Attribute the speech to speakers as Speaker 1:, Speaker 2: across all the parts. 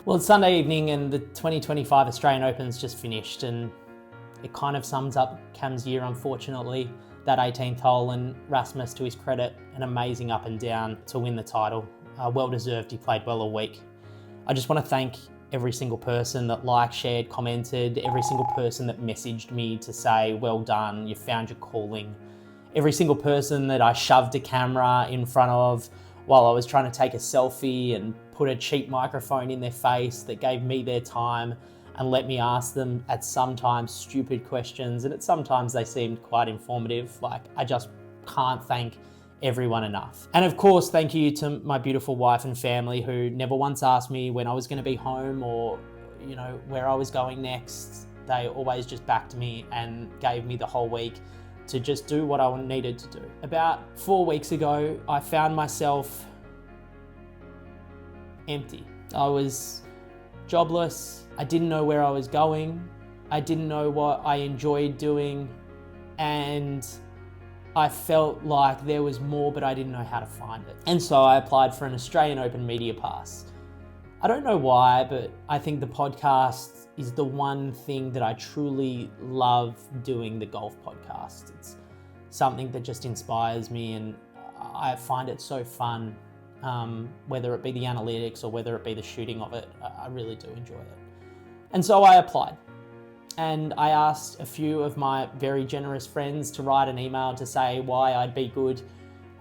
Speaker 1: Well, it's Sunday evening and the 2025 Australian Open's just finished, and it kind of sums up Cam's year, unfortunately. That 18th hole, and Rasmus, to his credit, an amazing up and down to win the title. Well deserved, he played well all week. I just want to thank every single person that liked, shared, commented, every single person that messaged me to say, well done, you found your calling. Every single person that I shoved a camera in front of while I was trying to take a selfie and put a cheap microphone in their face, that gave me their time and let me ask them at sometimes stupid questions, and at sometimes they seemed quite informative. Like, I just can't thank everyone enough. And of course, thank you to my beautiful wife and family, who never once asked me when I was going to be home or, where I was going next. They always just backed me and gave me the whole week to just do what I needed to do. About 4 weeks ago, I found myself empty. I was jobless. I didn't know where I was going. I didn't know what I enjoyed doing. And I felt like there was more, but I didn't know how to find it. And so I applied for an Australian Open Media Pass. I don't know why, but I think the podcast is the one thing that I truly love doing, the golf podcast. It's something that just inspires me, and I find it so fun, whether it be the analytics or whether it be the shooting of it. I really do enjoy it. And so I applied, and I asked a few of my very generous friends to write an email to say why I'd be good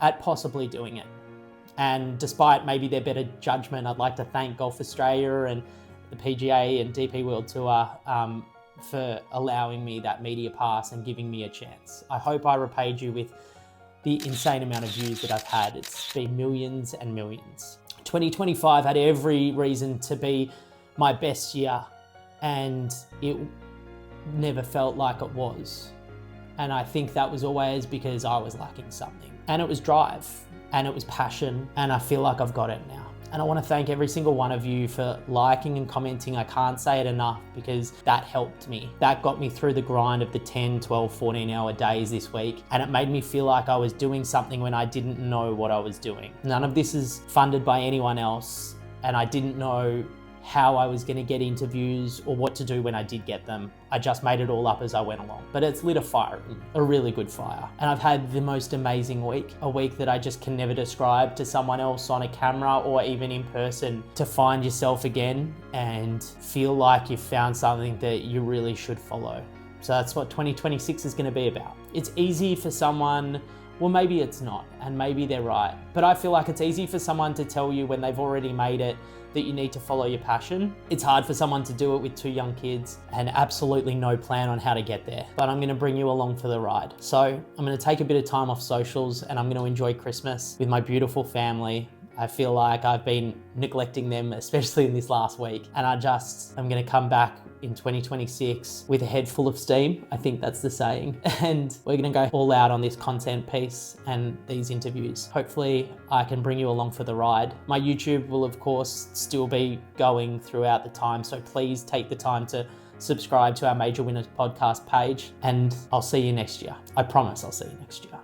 Speaker 1: at possibly doing it. And despite maybe their better judgment, I'd like to thank Golf Australia and the PGA and DP World Tour for allowing me that media pass and giving me a chance. I hope I repaid you with the insane amount of views that I've had. It's been millions and millions. 2025 had every reason to be my best year, and it never felt like it was. And I think that was always because I was lacking something. And it was drive, and it was passion, and I feel like I've got it now. And I want to thank every single one of you for liking and commenting. I can't say it enough, because that helped me. That got me through the grind of the 10, 12, 14 hour days this week. And it made me feel like I was doing something when I didn't know what I was doing. None of this is funded by anyone else, and I didn't know how I was going to get interviews or what to do when I did get them. I just made it all up as I went along. But it's lit a fire, a really good fire. And I've had the most amazing week, a week that I just can never describe to someone else on a camera or even in person. To find yourself again and feel like you've found something that you really should follow. So that's what 2026 is going to be about. It's easy for someone, well, maybe it's not, and maybe they're right. But I feel like it's easy for someone to tell you when they've already made it that you need to follow your passion. It's hard for someone to do it with 2 young kids and absolutely no plan on how to get there. But I'm going to bring you along for the ride. So I'm going to take a bit of time off socials, and I'm going to enjoy Christmas with my beautiful family. I feel like I've been neglecting them, especially in this last week. And I'm going to come back in 2026 with a head full of steam. I think that's the saying. And we're going to go all out on this content piece and these interviews. Hopefully I can bring you along for the ride. My YouTube will of course still be going throughout the time. So please take the time to subscribe to our Major Winners podcast page, and I'll see you next year. I promise I'll see you next year.